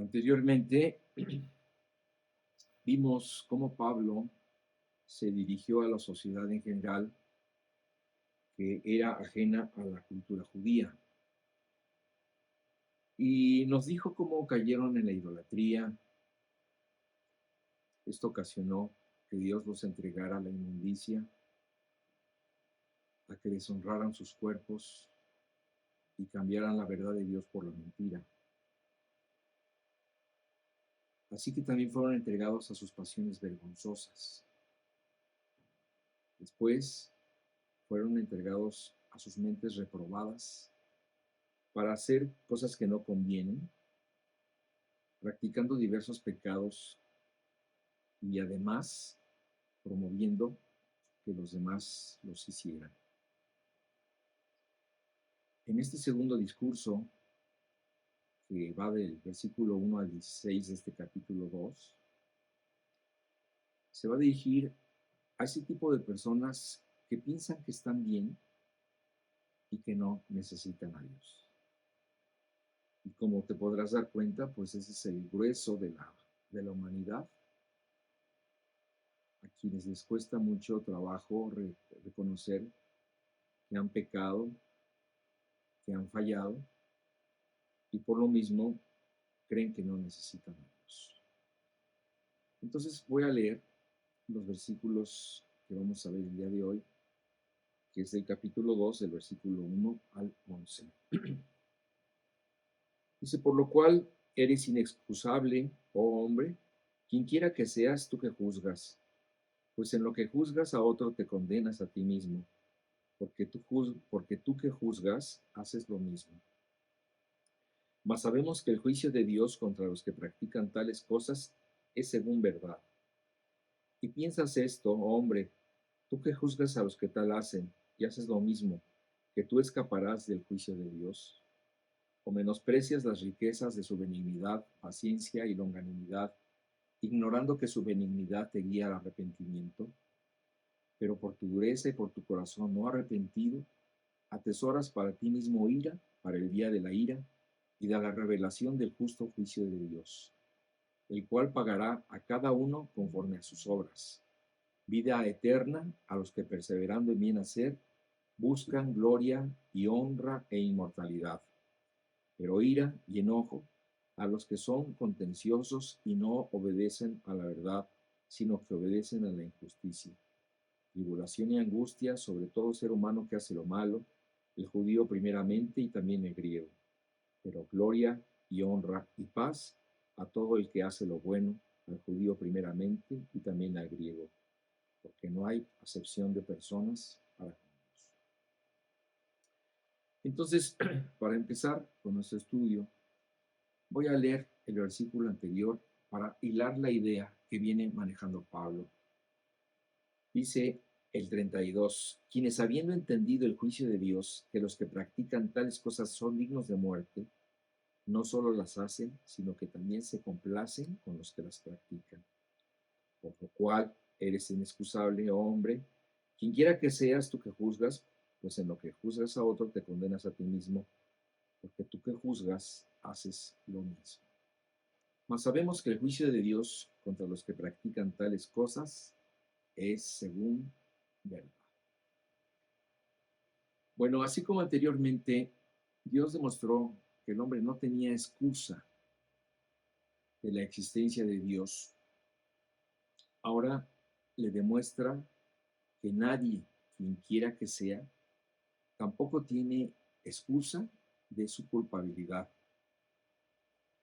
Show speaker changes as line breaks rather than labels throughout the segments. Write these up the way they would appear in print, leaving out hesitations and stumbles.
Anteriormente vimos cómo Pablo se dirigió a la sociedad en general que era ajena a la cultura judía y nos dijo cómo cayeron en la idolatría. Esto ocasionó que Dios los entregara a la inmundicia, a que deshonraran sus cuerpos y cambiaran la verdad de Dios por la mentira. Así que también fueron entregados a sus pasiones vergonzosas. Después fueron entregados a sus mentes reprobadas para hacer cosas que no convienen, practicando diversos pecados y además promoviendo que los demás los hicieran. En este segundo discurso, que va del versículo 1 al 16 de este capítulo 2, se va a dirigir a ese tipo de personas que piensan que están bien y que no necesitan a Dios. Y como te podrás dar cuenta, pues ese es el grueso de la humanidad, a quienes les cuesta mucho trabajo reconocer que han pecado, que han fallado, y por lo mismo creen que no necesitan a Dios. Entonces voy a leer los versículos que vamos a ver el día de hoy, que es el capítulo 2, del versículo 1 al 11. Dice, por lo cual eres inexcusable, oh hombre, quien quiera que seas tú que juzgas, pues en lo que juzgas a otro te condenas a ti mismo, porque tú que juzgas haces lo mismo. Mas sabemos que el juicio de Dios contra los que practican tales cosas es según verdad. Y piensas esto, oh hombre, tú que juzgas a los que tal hacen y haces lo mismo, que tú escaparás del juicio de Dios, o menosprecias las riquezas de su benignidad, paciencia y longanimidad, ignorando que su benignidad te guía al arrepentimiento, pero por tu dureza y por tu corazón no arrepentido, atesoras para ti mismo ira, para el día de la ira y de la revelación del justo juicio de Dios, el cual pagará a cada uno conforme a sus obras. Vida eterna a los que perseverando en bien hacer, buscan gloria y honra e inmortalidad, pero ira y enojo a los que son contenciosos y no obedecen a la verdad, sino que obedecen a la injusticia. Tribulación y angustia sobre todo ser humano que hace lo malo, el judío primeramente y también el griego, pero gloria y honra y paz a todo el que hace lo bueno, al judío primeramente y también al griego, porque no hay acepción de personas para con Dios. Entonces, para empezar con nuestro estudio, voy a leer el versículo anterior para hilar la idea que viene manejando Pablo. Dice el 32, quienes habiendo entendido el juicio de Dios, que los que practican tales cosas son dignos de muerte, no solo las hacen, sino que también se complacen con los que las practican. Por lo cual eres inexcusable, oh hombre, quien quiera que seas tú que juzgas, pues en lo que juzgas a otro te condenas a ti mismo, porque tú que juzgas haces lo mismo. Mas sabemos que el juicio de Dios contra los que practican tales cosas es según verdad. Bueno, así como anteriormente, Dios demostró que el hombre no tenía excusa de la existencia de Dios. Ahora le demuestra que nadie, quien quiera que sea, tampoco tiene excusa de su culpabilidad,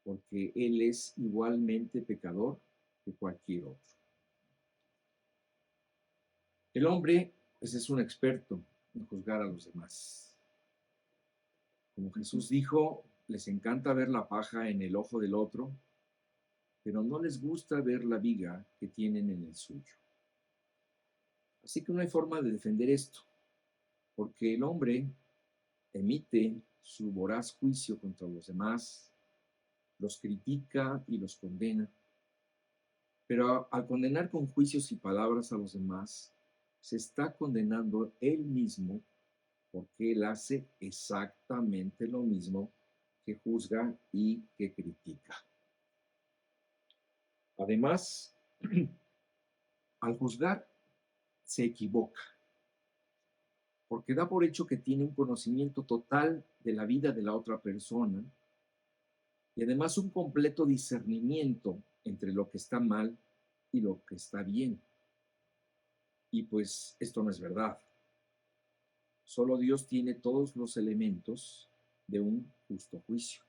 porque Él es igualmente pecador que cualquier otro. El hombre, pues, es un experto en juzgar a los demás. Como Jesús dijo, les encanta ver la paja en el ojo del otro, pero no les gusta ver la viga que tienen en el suyo. Así que no hay forma de defender esto, porque el hombre emite su voraz juicio contra los demás, los critica y los condena, pero al condenar con juicios y palabras a los demás, se está condenando él mismo porque él hace exactamente lo mismo que juzga y que critica. Además, al juzgar, se equivoca, porque da por hecho que tiene un conocimiento total de la vida de la otra persona y además un completo discernimiento entre lo que está mal y lo que está bien. Y pues esto no es verdad. Solo Dios tiene todos los elementos de un justo juicio.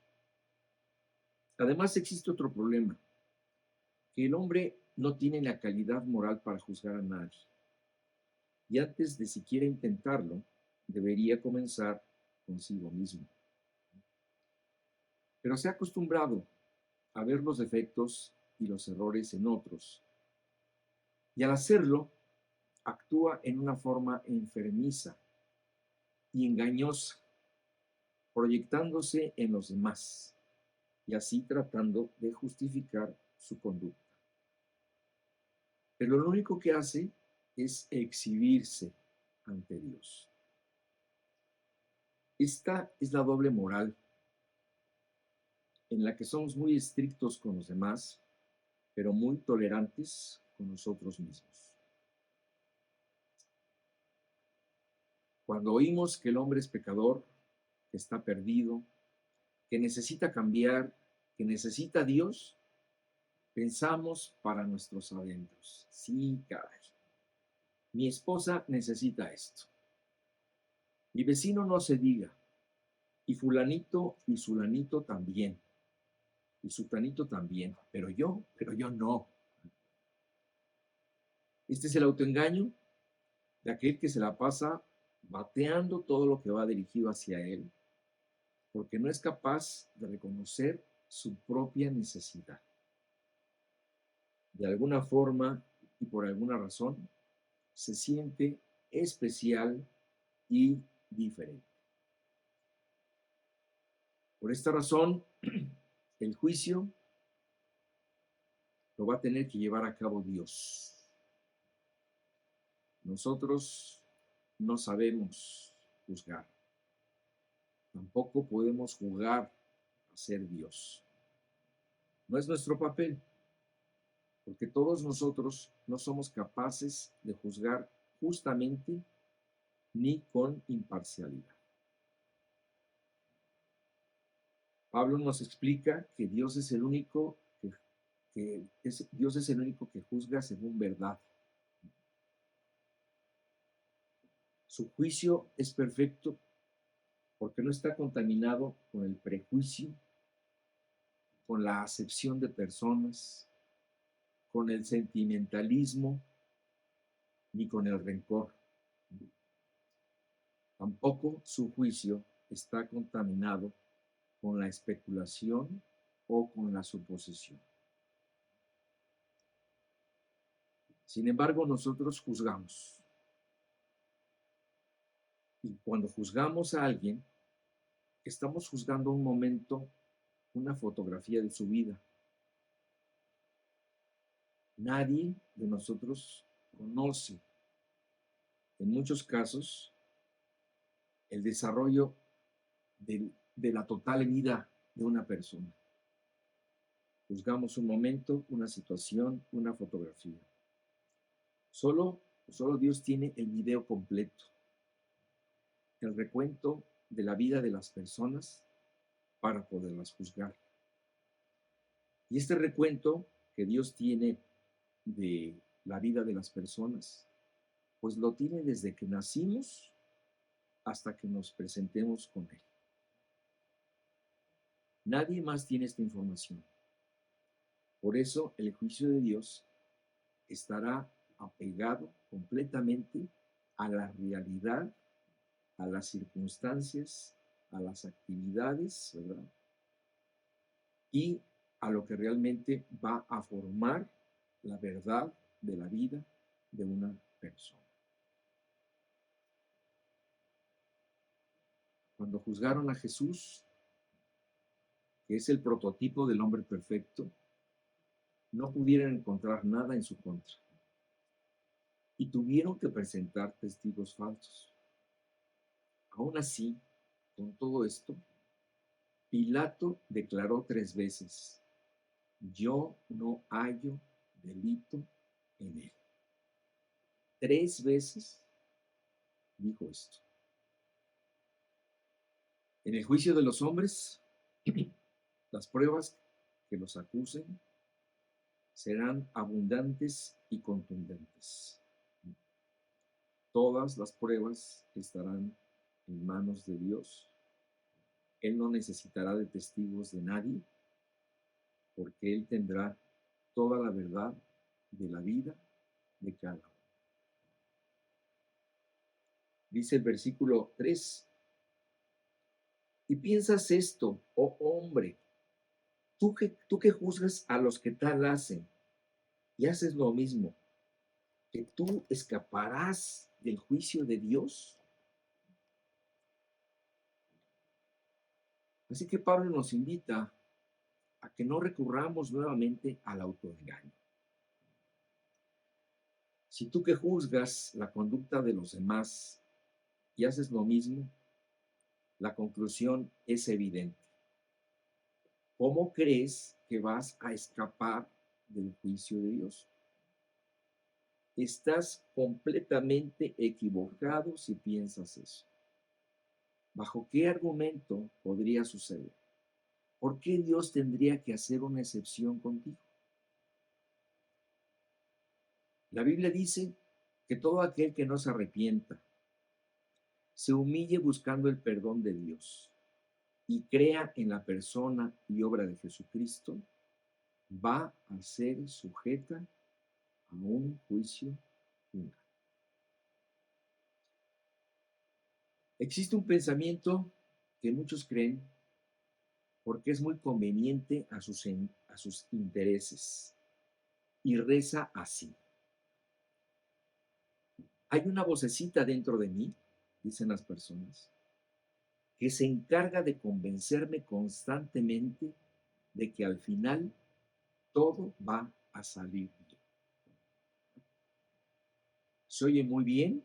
Además existe otro problema, que el hombre no tiene la calidad moral para juzgar a nadie. Y antes de siquiera intentarlo, debería comenzar consigo mismo. Pero se ha acostumbrado a ver los defectos y los errores en otros. Y al hacerlo, actúa en una forma enfermiza y engañosa, proyectándose en los demás y así tratando de justificar su conducta. Pero lo único que hace es exhibirse ante Dios. Esta es la doble moral en la que somos muy estrictos con los demás, pero muy tolerantes con nosotros mismos. Cuando oímos que el hombre es pecador, que está perdido, que necesita cambiar, que necesita a Dios, pensamos para nuestros adentros. Sí, caray. Mi esposa necesita esto. Mi vecino no se diga. Y sulanito también. Y sutanito también. Pero yo no. Este es el autoengaño de aquel que se la pasa bateando todo lo que va dirigido hacia él, porque no es capaz de reconocer su propia necesidad. De alguna forma y por alguna razón, se siente especial y diferente. Por esta razón, el juicio lo va a tener que llevar a cabo Dios. Nosotros no sabemos juzgar. Tampoco podemos jugar a ser Dios. No es nuestro papel, porque todos nosotros no somos capaces de juzgar justamente ni con imparcialidad. Pablo nos explica que Dios es el único Dios es el único que juzga según verdad. Su juicio es perfecto porque no está contaminado con el prejuicio, con la acepción de personas, con el sentimentalismo, ni con el rencor. Tampoco su juicio está contaminado con la especulación o con la suposición. Sin embargo, nosotros juzgamos. Y cuando juzgamos a alguien, estamos juzgando un momento, una fotografía de su vida. Nadie de nosotros conoce, en muchos casos, el desarrollo de la total vida de una persona. Juzgamos un momento, una situación, una fotografía. Solo Dios tiene el video completo, el recuento de la vida de las personas para poderlas juzgar. Y este recuento que Dios tiene de la vida de las personas, pues lo tiene desde que nacimos hasta que nos presentemos con Él. Nadie más tiene esta información. Por eso el juicio de Dios estará apegado completamente a la realidad, a las circunstancias, a las actividades, ¿verdad? Y a lo que realmente va a formar la verdad de la vida de una persona. Cuando juzgaron a Jesús, que es el prototipo del hombre perfecto, no pudieron encontrar nada en su contra y tuvieron que presentar testigos falsos. Aún así, con todo esto, Pilato declaró 3 veces: yo no hallo delito en él. 3 veces dijo esto. En el juicio de los hombres, las pruebas que los acusen serán abundantes y contundentes. Todas las pruebas estarán en manos de Dios. Él no necesitará de testigos de nadie, porque Él tendrá toda la verdad de la vida de cada uno. Dice el versículo 3, y piensas esto, oh hombre, tú que juzgas a los que tal hacen y haces lo mismo, que tú escaparás del juicio de Dios. Así que Pablo nos invita a que no recurramos nuevamente al autoengaño. Si tú que juzgas la conducta de los demás y haces lo mismo, la conclusión es evidente. ¿Cómo crees que vas a escapar del juicio de Dios? Estás completamente equivocado si piensas eso. ¿Bajo qué argumento podría suceder? ¿Por qué Dios tendría que hacer una excepción contigo? La Biblia dice que todo aquel que no se arrepienta, se humille buscando el perdón de Dios y crea en la persona y obra de Jesucristo, va a ser sujeta a un juicio final. Existe un pensamiento que muchos creen porque es muy conveniente a sus intereses y reza así. Hay una vocecita dentro de mí, dicen las personas, que se encarga de convencerme constantemente de que al final todo va a salir bien. Se oye muy bien,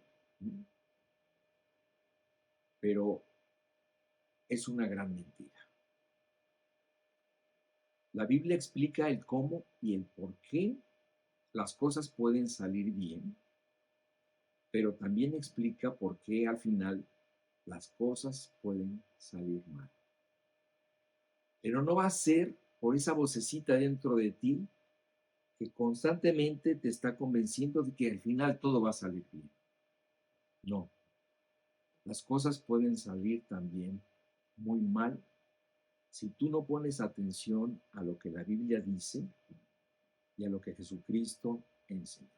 pero es una gran mentira. La Biblia explica el cómo y el por qué las cosas pueden salir bien, pero también explica por qué al final las cosas pueden salir mal. Pero no va a ser por esa vocecita dentro de ti que constantemente te está convenciendo de que al final todo va a salir bien. No, las cosas pueden salir también muy mal si tú no pones atención a lo que la Biblia dice y a lo que Jesucristo enseña.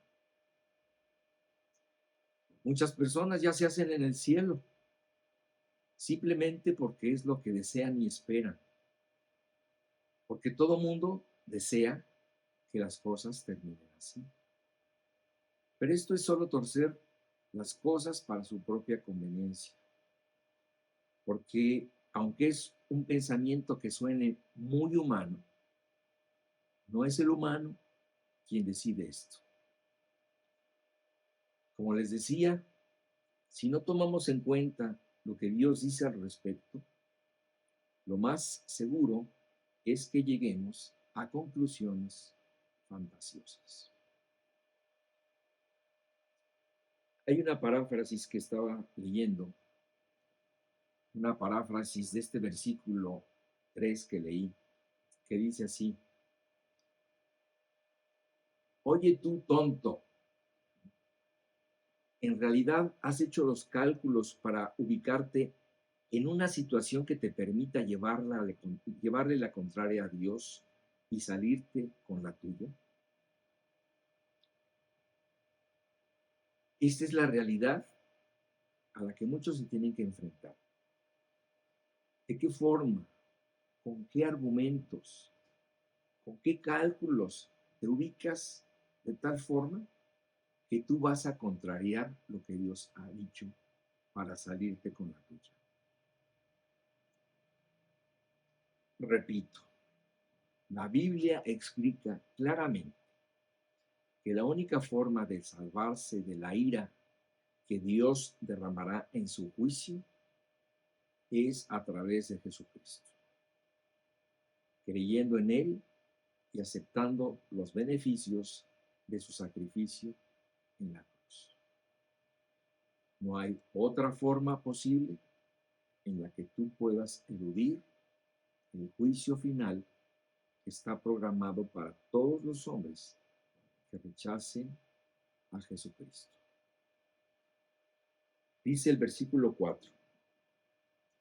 Muchas personas ya se hacen en el cielo simplemente porque es lo que desean y esperan, porque todo mundo desea que las cosas terminen así. Pero esto es solo torcer las cosas para su propia conveniencia, porque aunque es un pensamiento que suene muy humano, no es el humano quien decide esto. Como les decía, si no tomamos en cuenta lo que Dios dice al respecto, lo más seguro es que lleguemos a conclusiones fantasiosas. Hay una paráfrasis que estaba leyendo, una paráfrasis de este versículo 3 que leí, que dice así: oye tú tonto, en realidad has hecho los cálculos para ubicarte en una situación que te permita llevarle la contraria a Dios y salirte con la tuya. Esta es la realidad a la que muchos se tienen que enfrentar. ¿De qué forma? ¿Con qué argumentos? ¿Con qué cálculos te ubicas de tal forma que tú vas a contrariar lo que Dios ha dicho para salirte con la tuya? Repito, la Biblia explica claramente que la única forma de salvarse de la ira que Dios derramará en su juicio es a través de Jesucristo, creyendo en Él y y aceptando los beneficios de su sacrificio en la cruz. No hay otra forma posible en la que tú puedas eludir el juicio final que está programado para todos los hombres que rechacen a Jesucristo. Dice el versículo 4: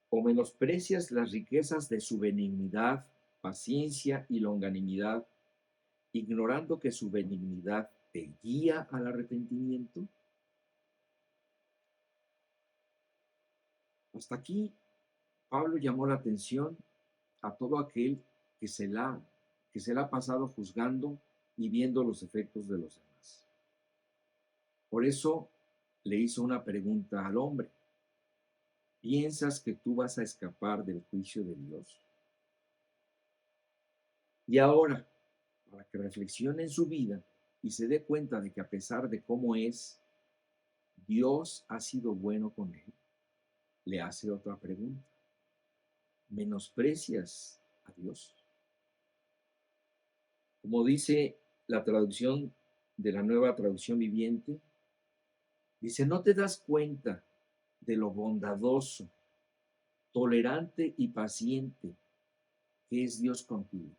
o menosprecias las riquezas de su benignidad, paciencia y longanimidad, ignorando que su benignidad te guía al arrepentimiento. Hasta aquí, Pablo llamó la atención a todo aquel que se la ha pasado juzgando y viendo los efectos de los demás. Por eso le hizo una pregunta al hombre: ¿piensas que tú vas a escapar del juicio de Dios? Y ahora, para que reflexione en su vida y se dé cuenta de que a pesar de cómo es, Dios ha sido bueno con él, le hace otra pregunta: ¿menosprecias a Dios? Como dice la traducción de la Nueva Traducción Viviente, dice: ¿no te das cuenta de lo bondadoso, tolerante y paciente que es Dios contigo?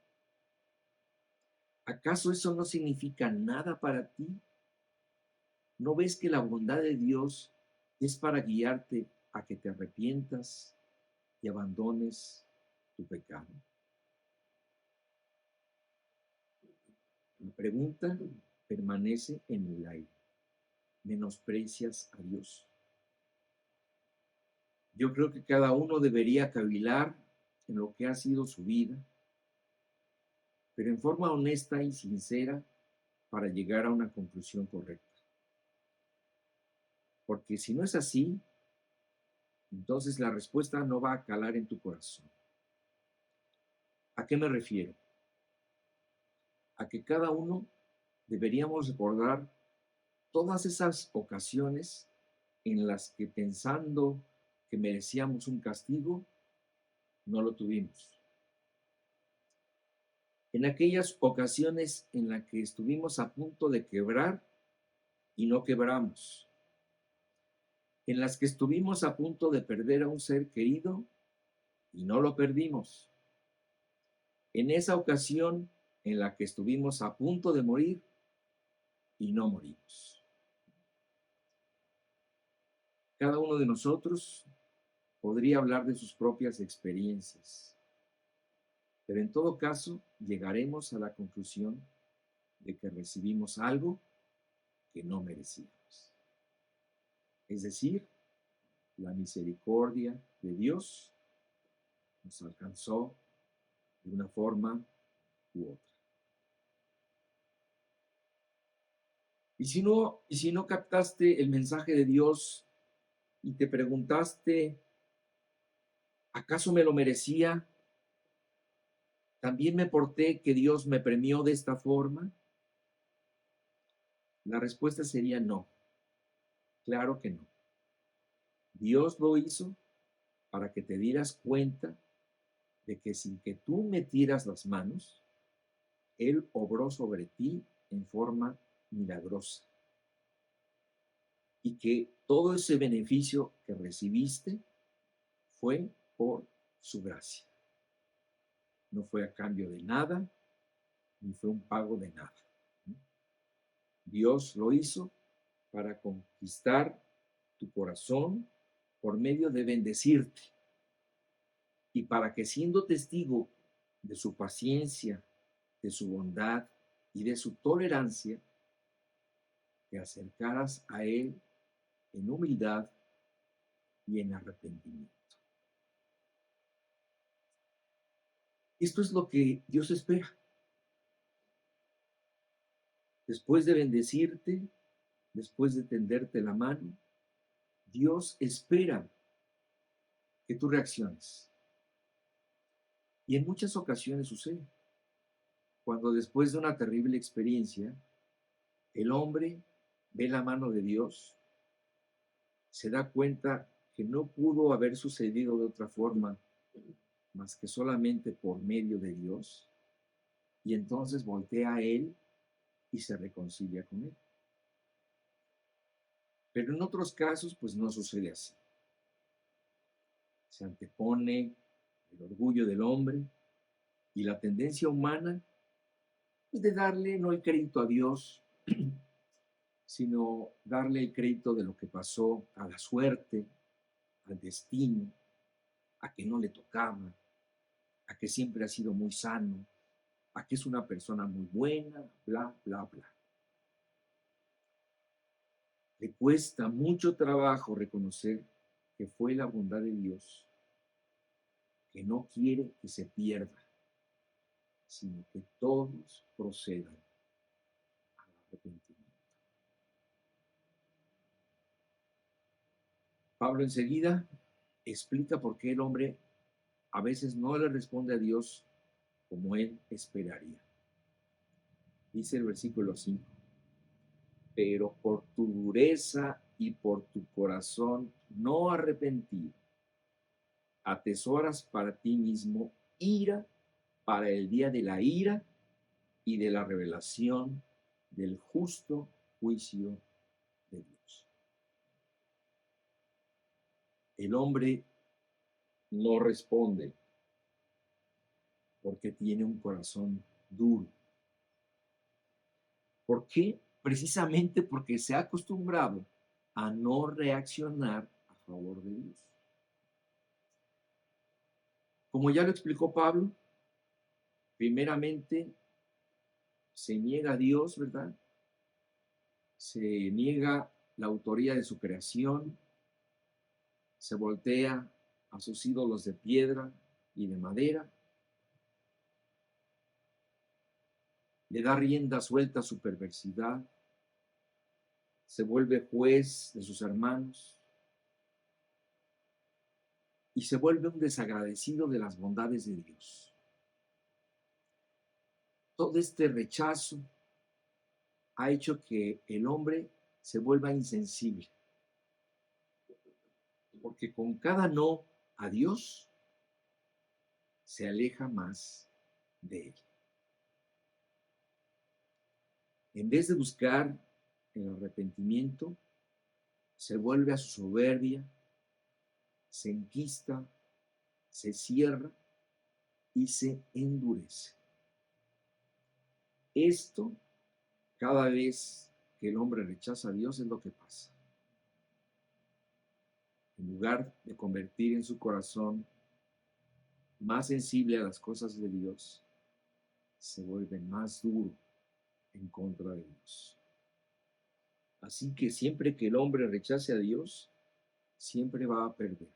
¿Acaso eso no significa nada para ti? ¿No ves que la bondad de Dios es para guiarte a que te arrepientas y abandones tu pecado? La pregunta permanece en el aire: ¿menosprecias a Dios? Yo creo que cada uno debería cavilar en lo que ha sido su vida, pero en forma honesta y sincera, para llegar a una conclusión correcta. Porque si no es así, entonces la respuesta no va a calar en tu corazón. ¿A qué me refiero? A que cada uno deberíamos recordar todas esas ocasiones en las que, pensando que merecíamos un castigo, no lo tuvimos. En aquellas ocasiones en las que estuvimos a punto de quebrar y no quebramos. En las que estuvimos a punto de perder a un ser querido y no lo perdimos. En esa ocasión en la que estuvimos a punto de morir y no morimos. Cada uno de nosotros podría hablar de sus propias experiencias, pero en todo caso llegaremos a la conclusión de que recibimos algo que no merecíamos. Es decir, la misericordia de Dios nos alcanzó de una forma u otra. Y si no captaste el mensaje de Dios y te preguntaste, ¿acaso me lo merecía? ¿También me porté que Dios me premió de esta forma? La respuesta sería no. Claro que no. Dios lo hizo para que te dieras cuenta de que sin que tú metieras las manos, Él obró sobre ti en forma milagrosa. Y que todo ese beneficio que recibiste fue por su gracia. No fue a cambio de nada, ni fue un pago de nada. Dios lo hizo para conquistar tu corazón por medio de bendecirte, y para que, siendo testigo de su paciencia, de su bondad y de su tolerancia, te acercaras a Él en humildad y en arrepentimiento. Esto es lo que Dios espera. Después de bendecirte, después de tenderte la mano, Dios espera que tú reacciones. Y en muchas ocasiones sucede. Cuando después de una terrible experiencia, el hombre ve la mano de Dios, se da cuenta que no pudo haber sucedido de otra forma más que solamente por medio de Dios, y entonces voltea a él y se reconcilia con él. Pero en otros casos, pues no sucede así. Se antepone el orgullo del hombre y la tendencia humana pues, de darle no el crédito a Dios, sino darle el crédito de lo que pasó a la suerte, al destino, a que no le tocaba, a que siempre ha sido muy sano, a que es una persona muy buena, bla, bla, bla. Le cuesta mucho trabajo reconocer que fue la bondad de Dios que no quiere que se pierda, sino que todos procedan al arrepentimiento. Pablo enseguida explica por qué el hombre a veces no le responde a Dios como él esperaría. Dice el versículo 5, pero por tu dureza y por tu corazón no arrepentido, atesoras para ti mismo ira para el día de la ira y de la revelación del justo juicio de Dios. El hombre no responde porque tiene un corazón duro. ¿Por qué? Precisamente porque se ha acostumbrado a no reaccionar a favor de Dios. Como ya lo explicó Pablo, primeramente se niega a Dios, ¿verdad? Se niega la autoría de su creación, se voltea a sus ídolos de piedra y de madera, le da rienda suelta a su perversidad, se vuelve juez de sus hermanos y se vuelve un desagradecido de las bondades de Dios. Todo este rechazo ha hecho que el hombre se vuelva insensible, porque con cada no a Dios se aleja más de él. En vez de buscar el arrepentimiento, se vuelve a su soberbia, se enquista, se cierra y se endurece. Esto, cada vez que el hombre rechaza a Dios, es lo que pasa. En lugar de convertir en su corazón más sensible a las cosas de Dios, se vuelve más duro en contra de Dios. Así que siempre que el hombre rechace a Dios, siempre va a perder.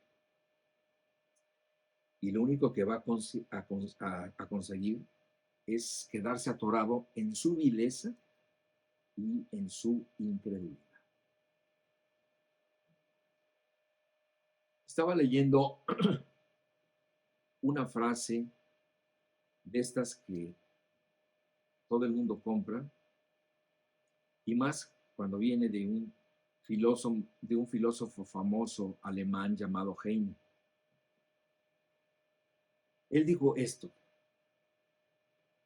Y lo único que va a conseguir es quedarse atorado en su vileza y en su incredulidad. Estaba leyendo una frase de estas que todo el mundo compra, y más cuando viene de un filósofo famoso alemán llamado Heine. Él dijo esto: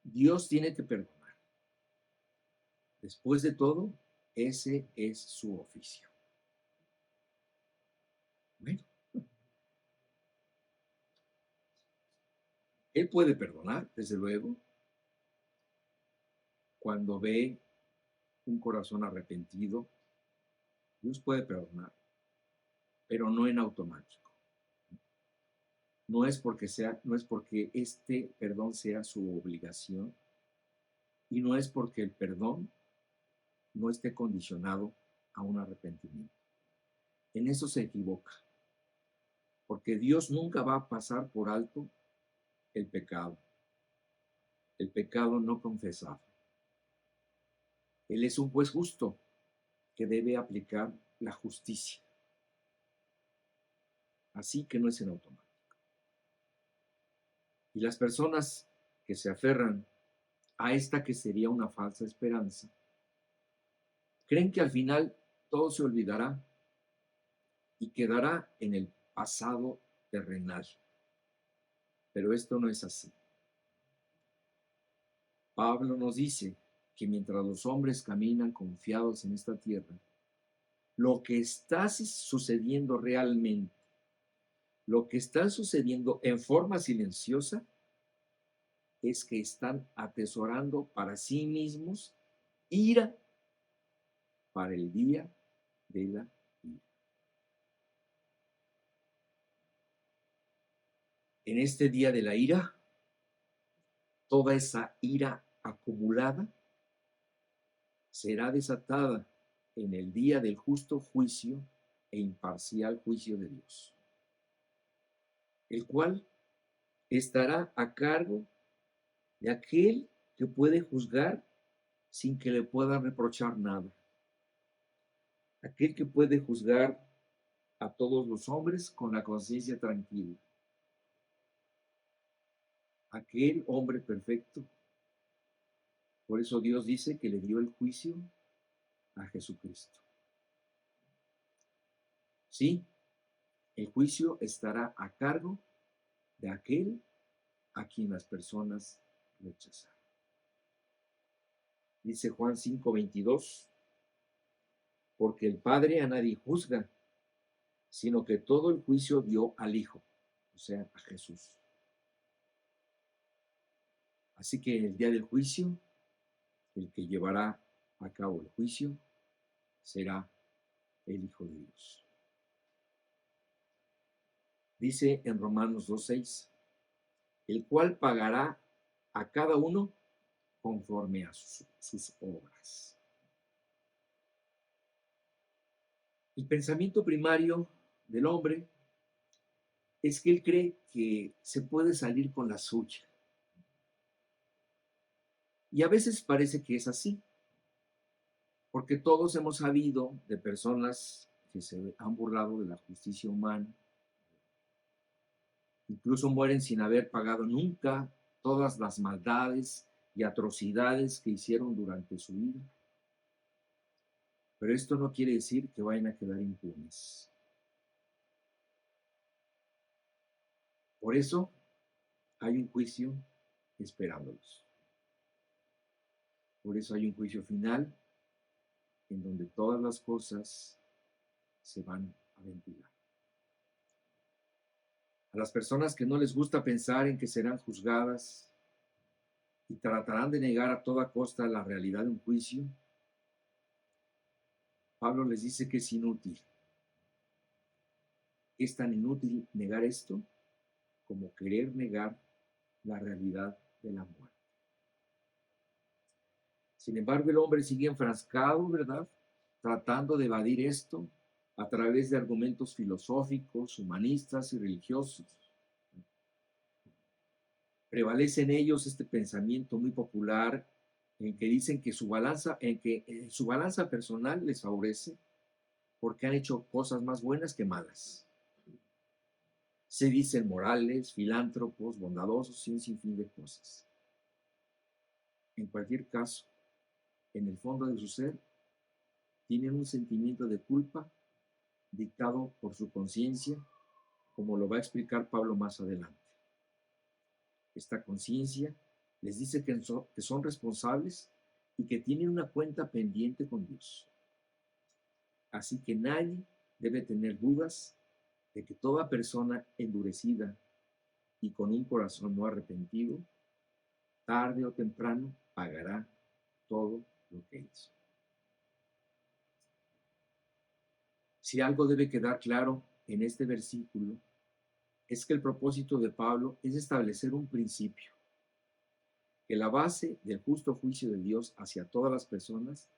Dios tiene que perdonar. Después de todo, ese es su oficio. Bueno, Él puede perdonar, desde luego, cuando ve un corazón arrepentido. Dios puede perdonar, pero no en automático. No es porque este perdón sea su obligación, y no es porque el perdón no esté condicionado a un arrepentimiento. En eso se equivoca, porque Dios nunca va a pasar por alto el pecado no confesado. Él es un juez justo que debe aplicar la justicia. Así que no es en automático. Y las personas que se aferran a esta que sería una falsa esperanza, creen que al final todo se olvidará y quedará en el pasado terrenal. Pero esto no es así. Pablo nos dice que mientras los hombres caminan confiados en esta tierra, lo que está sucediendo realmente, lo que está sucediendo en forma silenciosa, es que están atesorando para sí mismos ira para el día de la ira. En este día de la ira, toda esa ira acumulada será desatada en el día del justo juicio e imparcial juicio de Dios, el cual estará a cargo de aquel que puede juzgar sin que le puedan reprochar nada, aquel que puede juzgar a todos los hombres con la conciencia tranquila, aquel hombre perfecto. Por eso Dios dice que le dio el juicio a Jesucristo. Sí, el juicio estará a cargo de aquel a quien las personas rechazaron. Dice Juan 5:22, porque el Padre a nadie juzga, sino que todo el juicio dio al Hijo, o sea, a Jesús. Así que en el día del juicio, el que llevará a cabo el juicio será el Hijo de Dios. Dice en Romanos 2:6, el cual pagará a cada uno conforme a sus obras. El pensamiento primario del hombre es que él cree que se puede salir con la suya. Y a veces parece que es así, porque todos hemos sabido de personas que se han burlado de la justicia humana, incluso mueren sin haber pagado nunca todas las maldades y atrocidades que hicieron durante su vida. Pero esto no quiere decir que vayan a quedar impunes. Por eso hay un juicio esperándolos. Por eso hay un juicio final en donde todas las cosas se van a ventilar. A las personas que no les gusta pensar en que serán juzgadas y tratarán de negar a toda costa la realidad de un juicio, Pablo les dice que es inútil. Es tan inútil negar esto como querer negar la realidad de la muerte. Sin embargo, el hombre sigue enfrascado, ¿verdad? Tratando de evadir esto a través de argumentos filosóficos, humanistas y religiosos. Prevalece en ellos este pensamiento muy popular en que dicen que su balanza personal les favorece porque han hecho cosas más buenas que malas. Se dicen morales, filántropos, bondadosos y un sinfín de cosas. En cualquier caso, en el fondo de su ser, tienen un sentimiento de culpa dictado por su conciencia, como lo va a explicar Pablo más adelante. Esta conciencia les dice que son responsables y que tienen una cuenta pendiente con Dios. Así que nadie debe tener dudas de que toda persona endurecida y con un corazón no arrepentido, tarde o temprano pagará todo lo que hizo. Si algo debe quedar claro en este versículo, es que el propósito de Pablo es establecer un principio, que la base del justo juicio de Dios hacia todas las personas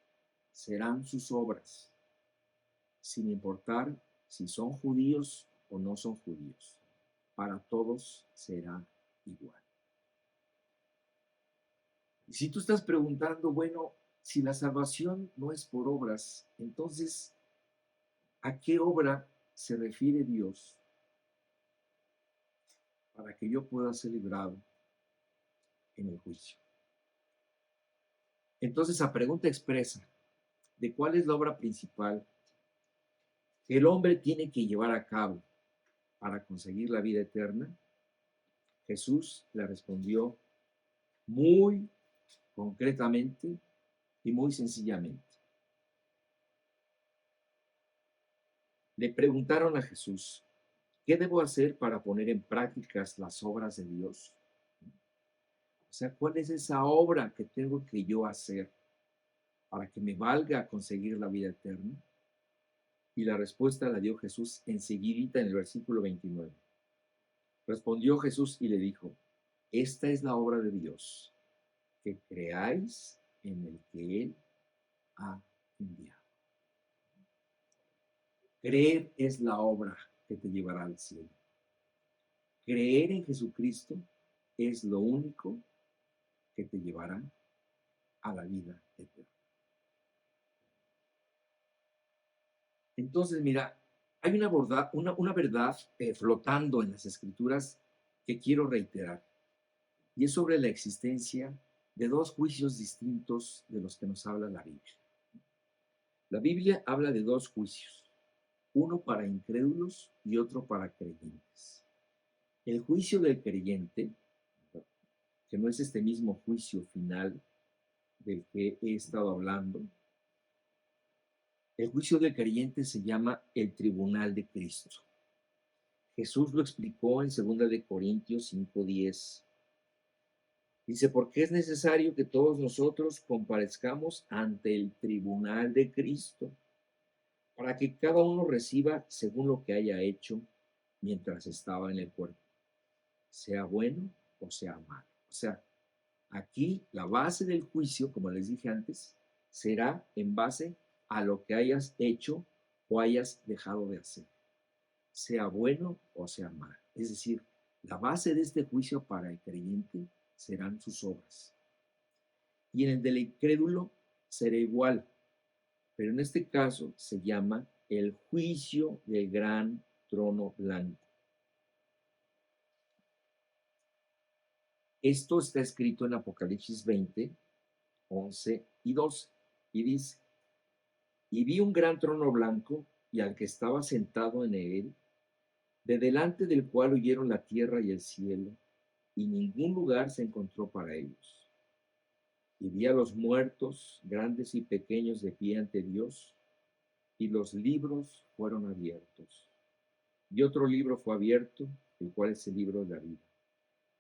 serán sus obras, sin importar si son judíos o no son judíos. Para todos será igual. Y si tú estás preguntando, bueno, si la salvación no es por obras, entonces, ¿a qué obra se refiere Dios para que yo pueda ser librado en el juicio? Entonces, a pregunta expresa de cuál es la obra principal que el hombre tiene que llevar a cabo para conseguir la vida eterna, Jesús le respondió muy concretamente y muy sencillamente. Le preguntaron a Jesús, ¿qué debo hacer para poner en prácticas las obras de Dios? O sea, ¿cuál es esa obra que tengo que yo hacer para que me valga conseguir la vida eterna? Y la respuesta la dio Jesús enseguidita en el versículo 29. Respondió Jesús y le dijo, esta es la obra de Dios, que creáis en el que Él ha enviado. Creer es la obra que te llevará al cielo. Creer en Jesucristo es lo único que te llevará a la vida eterna. Entonces, mira, hay una verdad flotando en las Escrituras que quiero reiterar, y es sobre la existencia de dos juicios distintos de los que nos habla la Biblia. La Biblia habla de dos juicios, uno para incrédulos y otro para creyentes. El juicio del creyente, que no es este mismo juicio final del que he estado hablando, el juicio del creyente se llama el tribunal de Cristo. Jesús lo explicó en 2 de Corintios 5:10. Dice, porque es necesario que todos nosotros comparezcamos ante el tribunal de Cristo, para que cada uno reciba según lo que haya hecho mientras estaba en el cuerpo, sea bueno o sea malo. O sea, aquí la base del juicio, como les dije antes, será en base a lo que hayas hecho o hayas dejado de hacer, sea bueno o sea malo. Es decir, la base de este juicio para el creyente serán sus obras. Y en el del incrédulo será igual, pero en este caso se llama el juicio del gran trono blanco. Esto está escrito en Apocalipsis 20, 11 y 12, y dice, y vi un gran trono blanco y al que estaba sentado en él, de delante del cual huyeron la tierra y el cielo, y ningún lugar se encontró para ellos. Y vi a los muertos, grandes y pequeños, de pie ante Dios, y los libros fueron abiertos. Y otro libro fue abierto, el cual es el libro de la vida.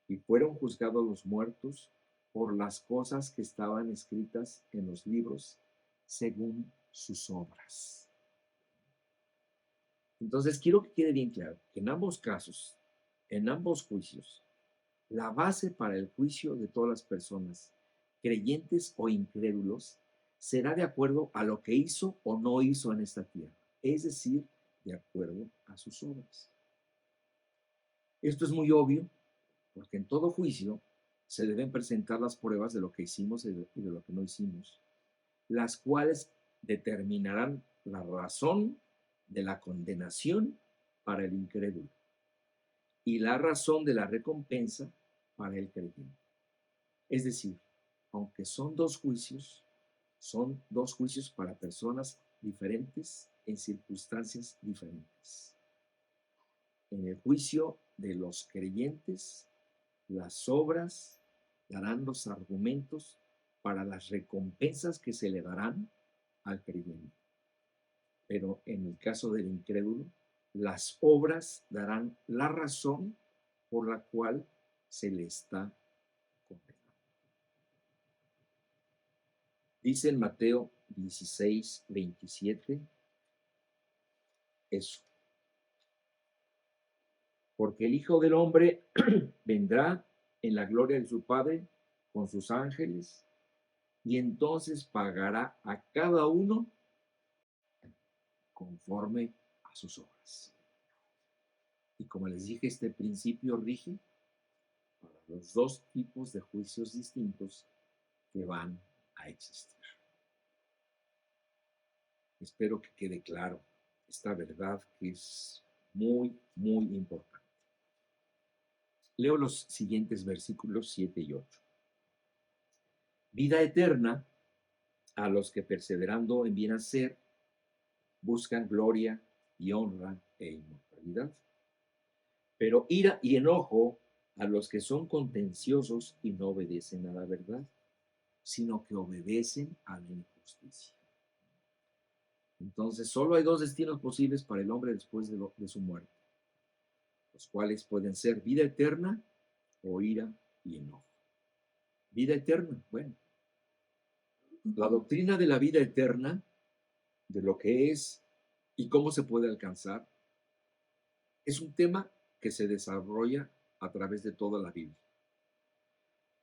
Y fueron juzgados los muertos por las cosas que estaban escritas en los libros según sus obras. Entonces, quiero que quede bien claro que en ambos casos, en ambos juicios, la base para el juicio de todas las personas, creyentes o incrédulos, será de acuerdo a lo que hizo o no hizo en esta tierra, es decir, de acuerdo a sus obras. Esto es muy obvio porque en todo juicio se deben presentar las pruebas de lo que hicimos y de lo que no hicimos, las cuales determinarán la razón de la condenación para el incrédulo y la razón de la recompensa para el creyente. Es decir, aunque son dos juicios para personas diferentes en circunstancias diferentes. En el juicio de los creyentes, las obras darán los argumentos para las recompensas que se le darán al creyente. Pero en el caso del incrédulo, las obras darán la razón por la cual se le está condenando. Dice en Mateo 16, 27, eso. Porque el Hijo del Hombre vendrá en la gloria de su Padre con sus ángeles y entonces pagará a cada uno conforme a sus obras. Y como les dije, este principio rige para los dos tipos de juicios distintos que van a existir. Espero que quede claro esta verdad que es muy, muy importante. Leo los siguientes versículos 7 y 8. Vida eterna a los que perseverando en bien hacer buscan gloria y honra e inmortalidad. Pero ira y enojo a los que son contenciosos y no obedecen a la verdad, sino que obedecen a la injusticia. Entonces, solo hay dos destinos posibles para el hombre después de su muerte, los cuales pueden ser vida eterna o ira y enojo. Vida eterna, bueno, la doctrina de la vida eterna, de lo que es y cómo se puede alcanzar, es un tema que se desarrolla a través de toda la Biblia,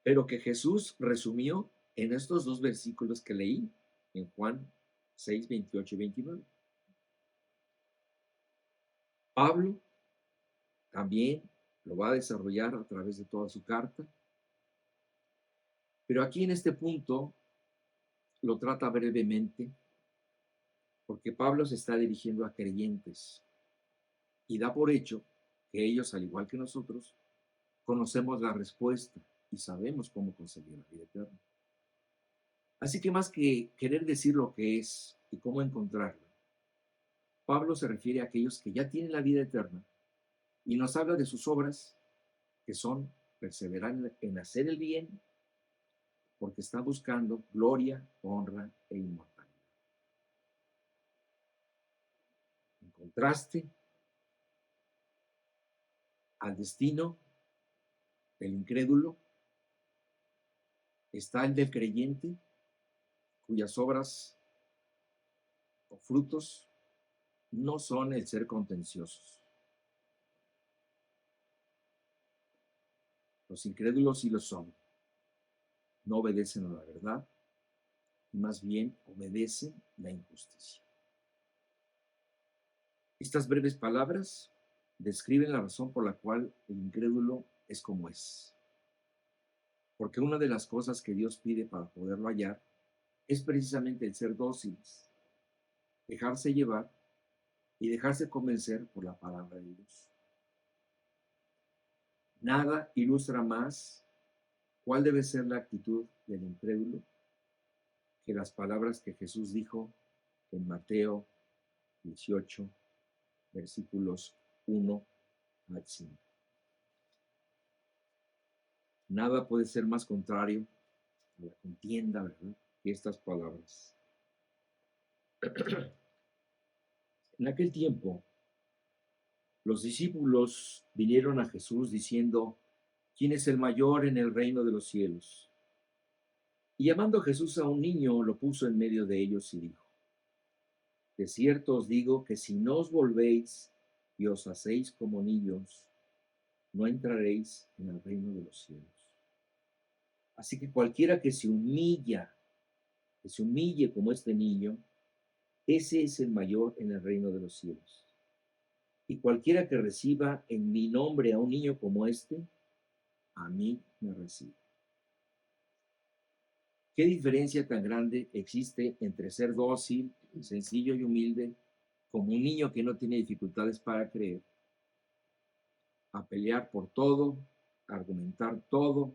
pero que Jesús resumió en estos dos versículos que leí en Juan 6, 28 y 29. Pablo también lo va a desarrollar a través de toda su carta, pero aquí en este punto lo trata brevemente porque Pablo se está dirigiendo a creyentes y da por hecho que ellos, al igual que nosotros, conocemos la respuesta y sabemos cómo conseguir la vida eterna. Así que más que querer decir lo que es y cómo encontrarla, Pablo se refiere a aquellos que ya tienen la vida eterna y nos habla de sus obras, que son perseverar en hacer el bien, porque están buscando gloria, honra e inmortalidad. En contraste al destino del incrédulo está el del creyente, cuyas obras o frutos no son el ser contenciosos. Los incrédulos sí lo son. No obedecen a la verdad, más bien obedecen la injusticia. Estas breves palabras describen la razón por la cual el incrédulo es como es. Porque una de las cosas que Dios pide para poderlo hallar es precisamente el ser dóciles, dejarse llevar y dejarse convencer por la palabra de Dios. Nada ilustra más cuál debe ser la actitud del incrédulo que las palabras que Jesús dijo en Mateo 18, versículos 1 al 5. Nada puede ser más contrario a la contienda, ¿verdad?, que estas palabras. En aquel tiempo, los discípulos vinieron a Jesús diciendo: ¿quién es el mayor en el reino de los cielos? Y llamando Jesús a un niño, lo puso en medio de ellos y dijo: de cierto os digo que si no os volvéis y os hacéis como niños, no entraréis en el reino de los cielos. Así que cualquiera que se humille como este niño, ese es el mayor en el reino de los cielos. Y cualquiera que reciba en mi nombre a un niño como este, a mí me recibe. ¿Qué diferencia tan grande existe entre ser dócil, sencillo y humilde, como un niño que no tiene dificultades para creer, a pelear por todo, argumentar todo,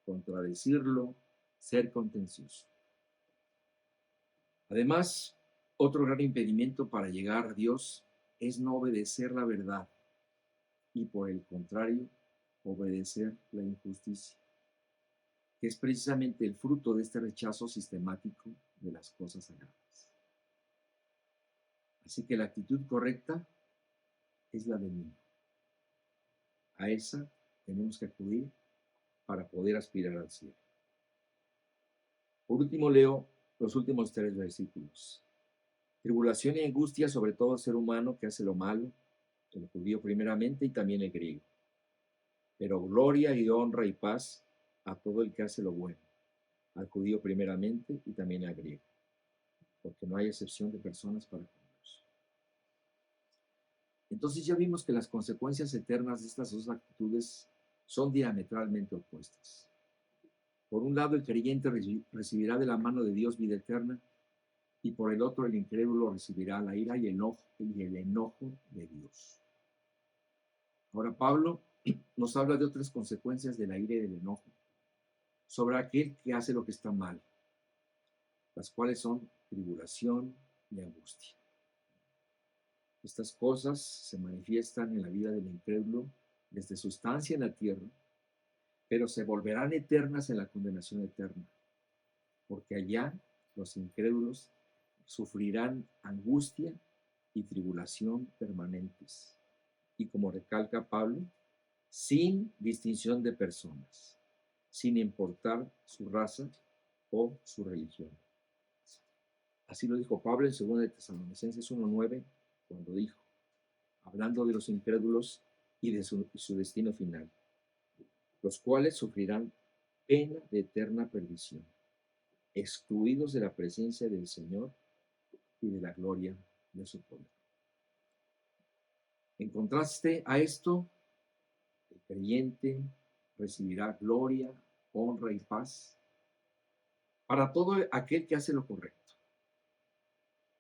contradecirlo, ser contencioso? Además, otro gran impedimento para llegar a Dios es no obedecer la verdad y, por el contrario, obedecer la injusticia, que es precisamente el fruto de este rechazo sistemático de las cosas sagradas. Así que la actitud correcta es la del niño. A esa tenemos que acudir para poder aspirar al cielo. Por último, leo los últimos 3 versículos. Tribulación y angustia sobre todo ser humano que hace lo malo, el judío primeramente y también el griego. Pero gloria y honra y paz a todo el que hace lo bueno, al judío primeramente y también al griego, porque no hay excepción de personas para con Dios. Entonces ya vimos que las consecuencias eternas de estas dos actitudes son diametralmente opuestas. Por un lado, el creyente recibirá de la mano de Dios vida eterna, y por el otro, el incrédulo recibirá la ira y el enojo de Dios. Ahora Pablo nos habla de otras consecuencias de la ira y del enojo sobre aquel que hace lo que está mal, las cuales son tribulación y angustia. Estas cosas se manifiestan en la vida del incrédulo desde su estancia en la tierra, pero se volverán eternas en la condenación eterna. porque allá los incrédulos sufrirán angustia y tribulación permanentes. Y como recalca Pablo, sin distinción de personas, sin importar su raza o su religión. Así lo dijo Pablo en 2 de Tesalonicenses 1:9, cuando dijo, hablando de los incrédulos y de su destino final, los cuales sufrirán pena de eterna perdición, excluidos de la presencia del Señor y de la gloria de su poder. En contraste a esto, el creyente recibirá gloria, honra y paz para todo aquel que hace lo correcto.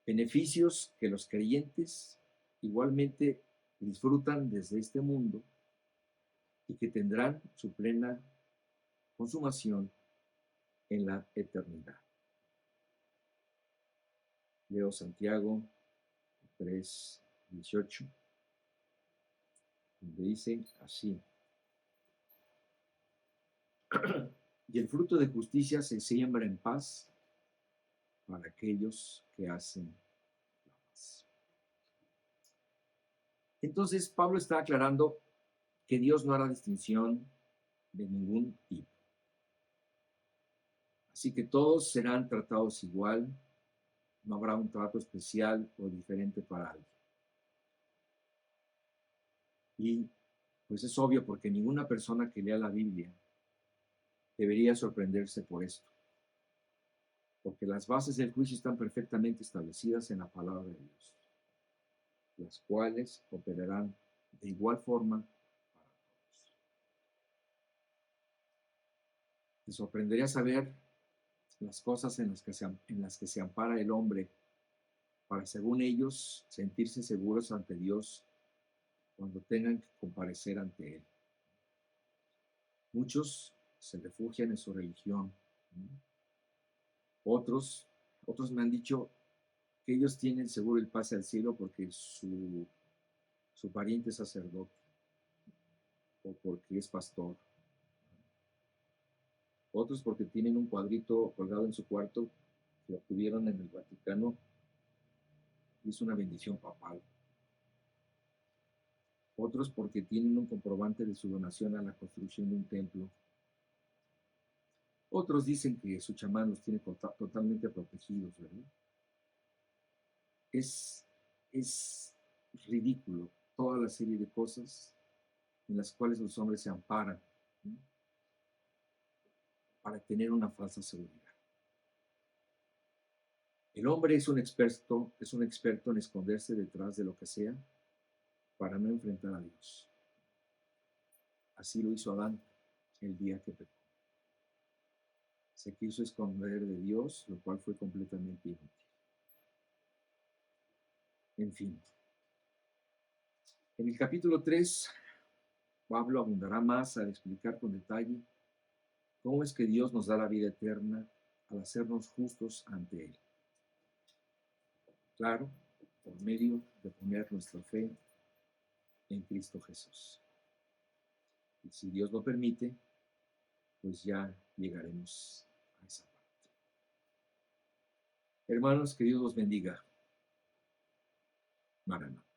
Beneficios que los creyentes igualmente disfrutan desde este mundo y que tendrán su plena consumación en la eternidad. Leo Santiago 3:18, donde dice así: y el fruto de justicia se siembra en paz para aquellos que hacen la paz. Entonces, Pablo está aclarando que Dios no hará distinción de ningún tipo. Así que todos serán tratados igual, no habrá un trato especial o diferente para alguien. Y pues es obvio porque ninguna persona que lea la Biblia debería sorprenderse por esto, porque las bases del juicio están perfectamente establecidas en la palabra de Dios, las cuales operarán de igual forma para todos. Te sorprendería saber las cosas en las que se ampara el hombre para, según ellos, sentirse seguros ante Dios cuando tengan que comparecer ante Él. Muchos se refugian en su religión. Otros me han dicho que ellos tienen seguro el pase al cielo porque su pariente es sacerdote o porque es pastor. Otros porque tienen un cuadrito colgado en su cuarto que obtuvieron en el Vaticano y es una bendición papal. Otros porque tienen un comprobante de su donación a la construcción de un templo. Otros dicen que su chamán los tiene totalmente protegidos, ¿verdad? Es ridículo toda la serie de cosas en las cuales los hombres se amparan, ¿no?, para tener una falsa seguridad. El hombre es un experto en esconderse detrás de lo que sea para no enfrentar a Dios. Así lo hizo Adán el día que pecó. Se quiso esconder de Dios, lo cual fue completamente inútil. En fin, en el capítulo 3, Pablo abundará más al explicar con detalle cómo es que Dios nos da la vida eterna al hacernos justos ante Él. Claro, por medio de poner nuestra fe en Cristo Jesús. Y si Dios lo permite, pues ya llegaremos a esa parte. Hermanos, que Dios los bendiga. Maranatha.